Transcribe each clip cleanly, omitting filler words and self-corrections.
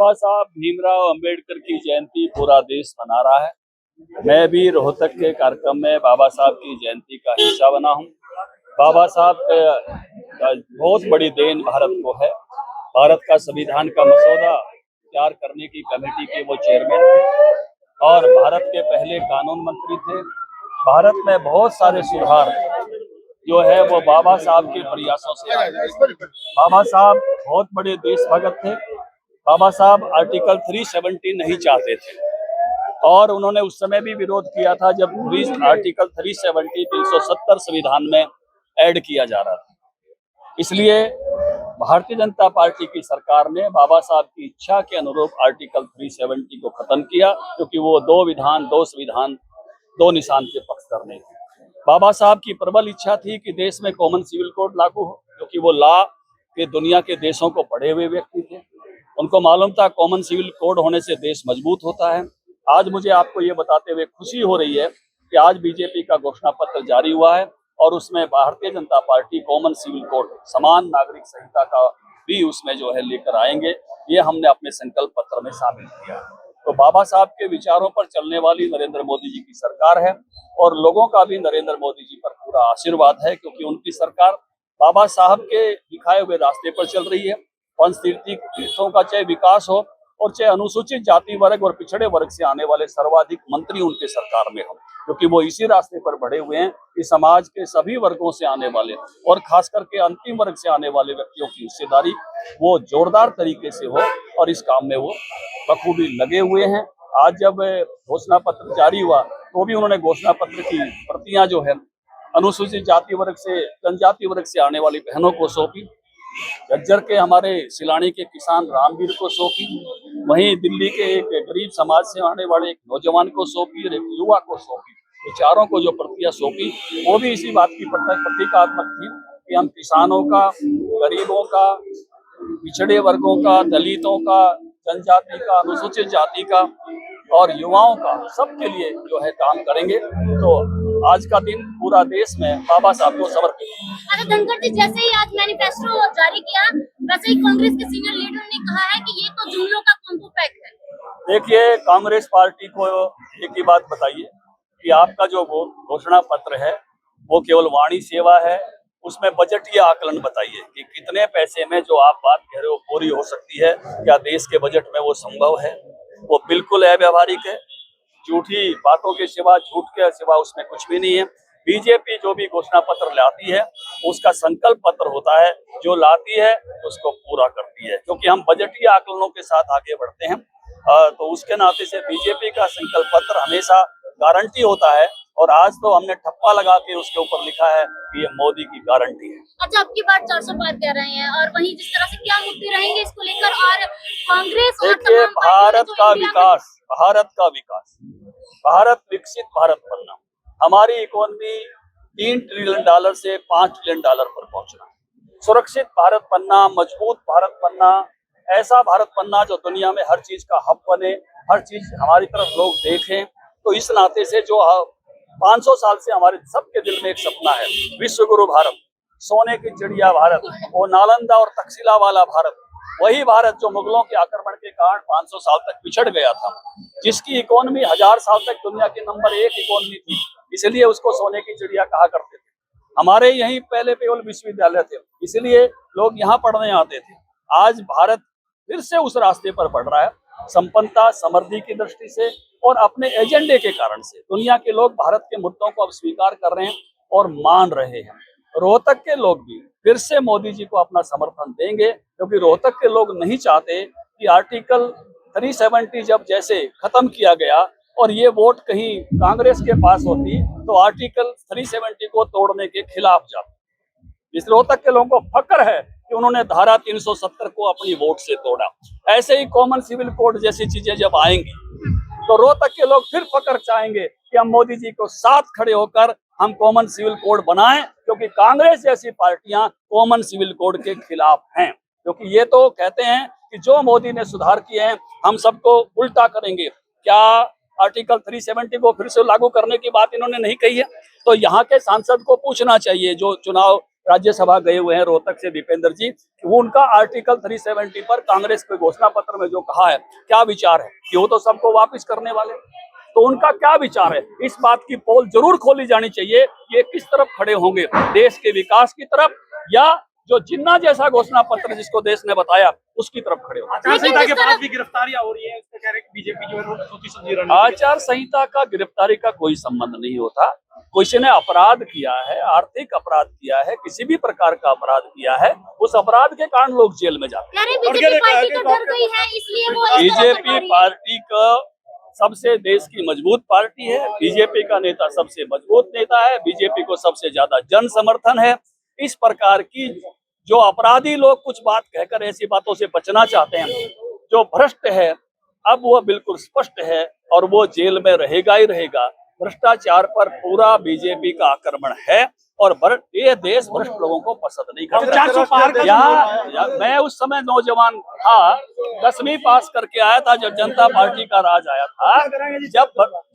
बाबा साहब भीमराव अंबेडकर की जयंती पूरा देश मना रहा है। मैं भी रोहतक के कार्यक्रम में बाबा साहब की जयंती का हिस्सा बना हूँ। बाबा साहब का बहुत बड़ी देन भारत को है। भारत का संविधान का मसौदा तैयार करने की कमेटी के वो चेयरमैन थे और भारत के पहले कानून मंत्री थे। भारत में बहुत सारे सुधार जो है वो बाबा साहब के प्रयासों से आए। बाबा साहब बहुत बड़े देशभक्त थे। बाबा साहब आर्टिकल 370 नहीं चाहते थे और उन्होंने उस समय भी विरोध किया था जब आर्टिकल 370 370 संविधान में ऐड किया जा रहा था। इसलिए भारतीय जनता पार्टी की सरकार ने बाबा साहब की इच्छा के अनुरूप आर्टिकल 370 को खत्म किया, क्योंकि वो दो विधान, दो संविधान, दो निशान के पक्ष करने थे। बाबा साहब की प्रबल इच्छा थी कि देश में कॉमन सिविल कोड लागू हो, क्योंकि वो लॉ के दुनिया के देशों को पढ़े हुए व्यक्ति थे। उनको मालूम था कॉमन सिविल कोड होने से देश मजबूत होता है। आज मुझे आपको ये बताते हुए खुशी हो रही है कि आज बीजेपी का घोषणा पत्र जारी हुआ है और उसमें Bharatiya Janata party common civil code, समान नागरिक संहिता का भी उसमें जो है लेकर आएंगे। ये हमने अपने संकल्प पत्र में शामिल किया। तो बाबा साहब के विचारों पर चलने वाली नरेंद्र मोदी जी की सरकार है और लोगों का भी नरेंद्र मोदी जी पर पूरा आशीर्वाद है, क्योंकि उनकी सरकार बाबा साहब के दिखाए हुए रास्ते पर चल रही है। पंचतीर्थों का चाहे विकास हो और चाहे अनुसूचित जाति वर्ग और पिछड़े वर्ग से आने वाले सर्वाधिक मंत्री उनके सरकार में हो, क्योंकि वो इसी रास्ते पर बढ़े हुए हैं कि समाज के सभी वर्गों से आने वाले और खास करके अंतिम वर्ग से आने वाले व्यक्तियों की हिस्सेदारी वो जोरदार तरीके से हो, और इस काम में वो बखूबी लगे हुए हैं। आज जब घोषणा पत्र जारी हुआ तो भी उन्होंने घोषणा पत्र की प्रतियां जो है अनुसूचित जाति वर्ग से, जनजाति वर्ग से आने वाली बहनों को सौंपी, झज्जर के हमारे सिलानी के किसान रामवीर को सौंपी, वहीं दिल्ली के एक गरीब समाज से आने वाले एक नौजवान को सौंपी और एक युवा को सौंपी। ये चारों को जो प्रतियां सौंपी वो भी इसी बात की प्रतीकात्मक थी कि हम किसानों का, गरीबों का, पिछड़े वर्गों का, दलितों का, जनजाति का, अनुसूचित जाति का और युवाओं का, सबके लिए जो है काम करेंगे। तो आज का दिन पूरा देश में बाबा साहब को समर्पित है। अच्छा धनखड़ जी, जैसे ही आज मैनिफेस्टो जारी किया, वैसे ही कांग्रेस के सीनियर लीडर ने कहा है कि ये तो जुमलों का कॉम्बो पैक है। देखिए, कांग्रेस पार्टी को एक ही बात बताइए कि आपका जो घोषणा पत्र है वो केवल वाणी सेवा है, उसमें बजटीय आकलन बताइए कि कितने पैसे में जो आप बात कह रहे हो पूरी हो सकती है। क्या देश के बजट में वो संभव है? वो बिल्कुल अव्यावहारिक है। झूठी बातों के सिवा, झूठ के सिवा उसमें कुछ भी नहीं है। बीजेपी जो भी घोषणा पत्र लाती है उसका संकल्प पत्र होता है, जो लाती है उसको पूरा करती है, क्योंकि हम बजटीय आकलनों के साथ आगे बढ़ते हैं। तो उसके नाते से बीजेपी का संकल्प पत्र हमेशा गारंटी होता है, और आज तो हमने ठप्पा लगा के उसके ऊपर लिखा है कि ये मोदी की गारंटी है। अच्छा, अब की बार 400 पार कह रहे हैं, और वहीं जिस तरह से क्या मुद्दे रहेंगे इसको लेकर, और कांग्रेस और देखिए, भारत का विकास, भारत विकसित भारत बनना, हमारी इकोनॉमी $3 ट्रिलियन से $5 ट्रिलियन पर पहुंचना, सुरक्षित भारत बनना, मजबूत भारत बनना, ऐसा भारत बनना जो दुनिया में हर चीज का हब बने, हर चीज हमारी तरफ लोग देखें। तो इस नाते से जो 500 साल से हमारे सबके दिल में एक सपना है, विश्व गुरु भारत, सोने की चिड़िया भारत, वो नालंदा और तक्षशिला वाला भारत, वही भारत जो मुगलों के आक्रमण के कारण 500 साल तक पिछड़ गया था, जिसकी इकोनॉमी 1000 साल तक दुनिया की नंबर 1 इकोनॉमी थी, इसलिए उसको सोने की चिड़िया कहा करते थे। हमारे यहीं पहले केवल विश्वविद्यालय थे, इसलिए लोग यहाँ पढ़ने आते थे। आज भारत फिर से उस रास्ते पर बढ़ रहा है, संपन्नता, समृद्धि की दृष्टि से और अपने एजेंडे के कारण से दुनिया के लोग भारत के मुद्दों को अब स्वीकार कर रहे हैं और मान रहे हैं। रोहतक के लोग भी फिर से मोदी जी को अपना समर्थन देंगे, क्योंकि रोहतक के लोग नहीं चाहते कि आर्टिकल 370 जब जैसे खत्म किया गया और ये वोट कहीं कांग्रेस के पास होती तो आर्टिकल 370 को तोड़ने के खिलाफ जाते। इस रोहतक के लोगों को फक्र है कि उन्होंने धारा 370 को अपनी वोट से तोड़ा। ऐसे ही कॉमन सिविल कोड जैसी चीजें जब आएंगी तो रोहतक के लोग फिर फक्र चाहेंगे कि हम मोदी जी को साथ खड़े होकर हम कॉमन सिविल कोड बनाएं, क्योंकि कांग्रेस जैसी पार्टियां कॉमन सिविल कोड के खिलाफ हैं, क्योंकि ये तो कहते हैं कि जो मोदी ने सुधार किए हैं हम सबको उल्टा करेंगे। क्या आर्टिकल 370 को फिर से लागू करने की बात इन्होंने नहीं कही है? तो यहाँ के सांसद को पूछना चाहिए जो चुनाव राज्यसभा गए हुए हैं रोहतक से दीपेंद्र जी, कि वो उनका आर्टिकल 370 पर कांग्रेस के घोषणा पत्र में जो कहा है क्या विचार है कि वो तो सबको वापस करने वाले, तो उनका क्या विचार है, इस बात की पोल जरूर खोली जानी चाहिए। ये किस तरफ खड़े होंगे, देश के विकास की तरफ या जो जिन्ना जैसा घोषणा पत्र जिसको देश ने बताया उसकी तरफ खड़े होंगे। आचार संहिता के बाद भी गिरफ्तारियां हो रही है, इसको कह रहे हैं कि बीजेपी जो है वो सोची समझी रणनीति। आचार संहिता का गिरफ्तारी का कोई संबंध नहीं होता। किसी ने अपराध किया है, आर्थिक अपराध किया है, किसी भी प्रकार का अपराध किया है, उस अपराध के कारण लोग जेल में जाते हैं। बीजेपी पार्टी तो डर गई है, इसलिए वो बीजेपी पार्टी का सबसे देश की मजबूत पार्टी है, बीजेपी का नेता सबसे मजबूत नेता है, बीजेपी को सबसे ज्यादा जन समर्थन है। इस प्रकार की जो अपराधी लोग कुछ बात कहकर ऐसी बातों से बचना चाहते हैं, जो भ्रष्ट है अब वो बिल्कुल स्पष्ट है और वो जेल में रहेगा ही रहेगा। भ्रष्टाचार पर पूरा बीजेपी का आक्रमण है और ये देश भ्रष्ट लोगों को पसंद नहीं करता। 400 पार का यहाँ मैं उस समय नौजवान था, 10वीं पास करके आया था जब जनता पार्टी का राज आया था।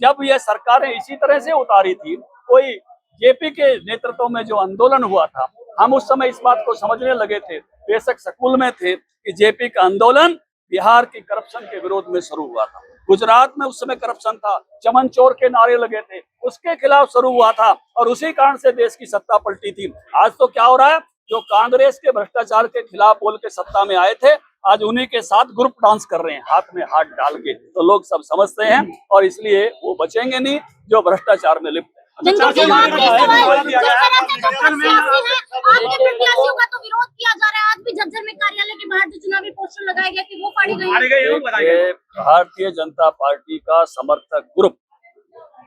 जब ये सरकारें इसी तरह से उतारी थी, कोई जेपी के नेतृत्व में जो आंदोलन हुआ था, हम उस समय इस बात को समझने लगे थे, बेशक स्कूल में थे, कि जेपी का आंदोलन बिहार की करप्शन के विरोध में शुरू हुआ था। गुजरात में उस समय करप्शन था, चमन चोर के नारे लगे थे, उसके खिलाफ शुरू हुआ था और उसी कारण से देश की सत्ता पलटी थी। आज तो क्या हो रहा है, जो कांग्रेस के भ्रष्टाचार के खिलाफ बोल के सत्ता में आए थे, आज उन्हीं के साथ ग्रुप डांस कर रहे हैं, हाथ में हाथ डाल के। तो लोग सब समझते हैं और इसलिए वो बचेंगे नहीं जो भ्रष्टाचार में लिप्त है। आपके प्रत्याशियों का तो विरोध किया जा रहा है। आज भी झज्जर में कार्यालय के बाहर जो चुनावी पोस्टर लगाए गए थे वो फाड़ी गई। भारतीय जनता पार्टी का समर्थक ग्रुप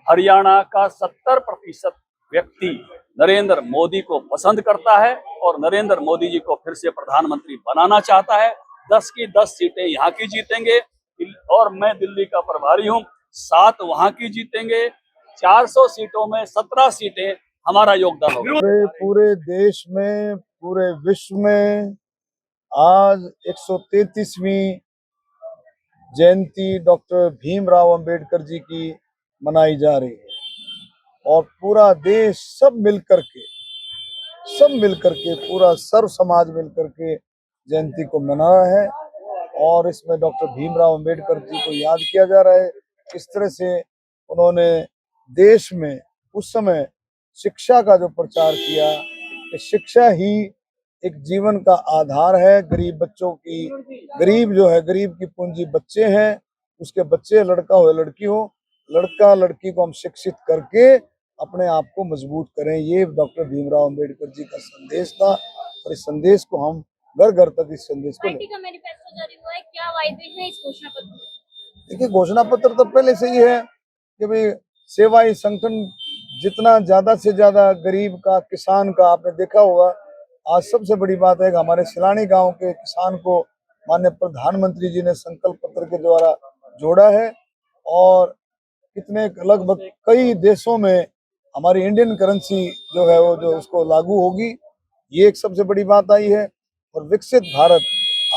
हरियाणा का 70% व्यक्ति नरेंद्र मोदी को पसंद करता है और नरेंद्र मोदी जी को फिर से प्रधानमंत्री बनाना चाहता है। 10 की 10 सीटें यहाँ की जीतेंगे और मैं दिल्ली का प्रभारी हूँ, 7 वहाँ की जीतेंगे। 400 सीटों में 17 सीटें हमारा योगदान होगा। पूरे देश में, पूरे विश्व में आज 133वीं जयंती डॉक्टर भीमराव अंबेडकर जी की मनाई जा रही है और पूरा देश सब मिलकर के पूरा सर्व समाज मिलकर के जयंती को मना रहा है और इसमें डॉक्टर भीमराव अंबेडकर जी को याद किया जा रहा है। किस तरह से उन्होंने देश में उस समय शिक्षा का जो प्रचार किया कि शिक्षा ही एक जीवन का आधार है। गरीब बच्चों की, गरीब जो है, गरीब की पूंजी बच्चे हैं, उसके बच्चे, लड़का हो या लड़की हो, लड़का लड़की को हम शिक्षित करके अपने आप को मजबूत करें। ये डॉक्टर भीमराव अंबेडकर जी का संदेश था और इस संदेश को हम घर घर तक इस संदेश को पार्टी का मैनिफेस्टो जारी हुआ है, क्या वायदे हैं इस घोषणा पत्र में? देखिए, घोषणा पत्र तो पहले से ही है कि भाई सेवाई संगठन जितना ज्यादा से ज्यादा गरीब का, किसान का, आपने देखा होगा आज सबसे बड़ी बात है कि हमारे सिलानी गांव के किसान को माननीय प्रधानमंत्री जी ने संकल्प पत्र के द्वारा जोड़ा है और कितने लगभग कई देशों में हमारी इंडियन करेंसी जो है वो जो उसको लागू होगी, ये एक सबसे बड़ी बात आई है। और विकसित भारत,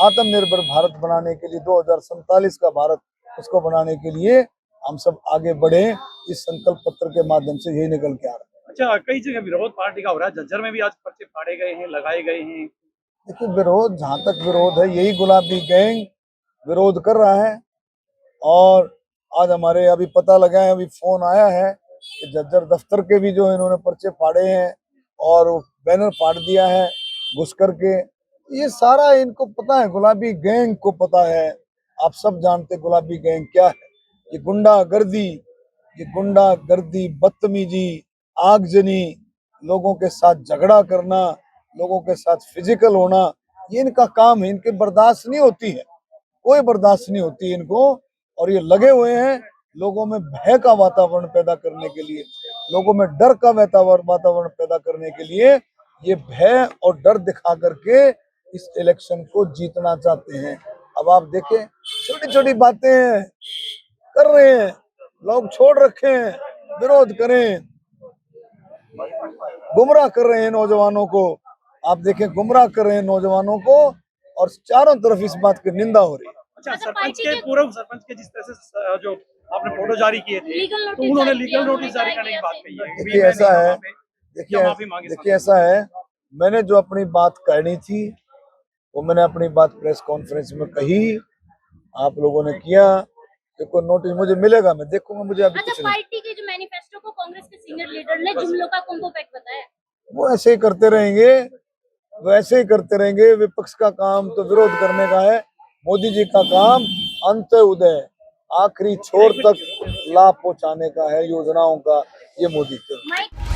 आत्मनिर्भर भारत बनाने के लिए 2047 का भारत उसको बनाने के लिए हम सब आगे बढ़े, इस संकल्प पत्र के माध्यम से यही निकल के आ रहा है। अच्छा, कई जगह विरोध पार्टी का हो रहा है, झज्जर में भी आज पर्चे फाड़े गए हैं, लगाए गए हैं। देखिए, विरोध, जहां तक विरोध है, यही गुलाबी गैंग विरोध कर रहा है और आज हमारे अभी पता लगा है, अभी फोन आया है कि झज्जर दफ्तर के भी जो इन्होंने पर्चे फाड़े हैं और बैनर फाड़ दिया है घुस करके। ये सारा इनको पता है, गुलाबी गैंग को पता है। आप सब जानते गुलाबी गैंग क्या है। ये गुंडागर्दी, बदतमीजी, आगजनी, लोगों के साथ झगड़ा करना, लोगों के साथ फिजिकल होना, ये इनका काम है। इनके बर्दाश्त नहीं होती है, कोई बर्दाश्त नहीं होती इनको और ये लगे हुए हैं लोगों में भय का वातावरण पैदा करने के लिए, लोगों में डर का वातावरण पैदा करने के लिए ये भय और डर दिखा करके इस इलेक्शन को जीतना चाहते हैं। अब आप देखें, छोटी छोटी बातें कर रहे हैं, लोग छोड़ रखे हैं, विरोध करें, गुमराह कर रहे हैं नौजवानों को। आप देखें, गुमराह कर रहे हैं नौजवानों को और चारों तरफ इस बात की निंदा हो रही है। अच्छा, सरपंच के, पूर्व सरपंच के जिस तरह से जो आपने फोटो जारी किए थे, तो उन्होंने लीगल नोटिस जारी करने की बात कही है। देखिए ऐसा है, देखिए ऐसा है मैंने जो अपनी बात कहनी थी वो मैंने अपनी बात प्रेस कॉन्फ्रेंस में कही, आप लोगों ने किया। देखो नोटिस मुझे मिलेगा, मैं देखूंगा, मुझे अभी अच्छा, कुछ नहीं। पार्टी के जो मैनिफेस्टो को कांग्रेस के सीनियर लीडर ने जुमलों का कुंभो पैक बताया। वो ऐसे ही करते रहेंगे, वैसे ही करते रहेंगे। विपक्ष का काम तो विरोध करने का है, मोदी जी का काम अंत उदय आखिरी छोर तक लाभ पहुंचाने का है, योजनाओं का, ये मोदी का। माइक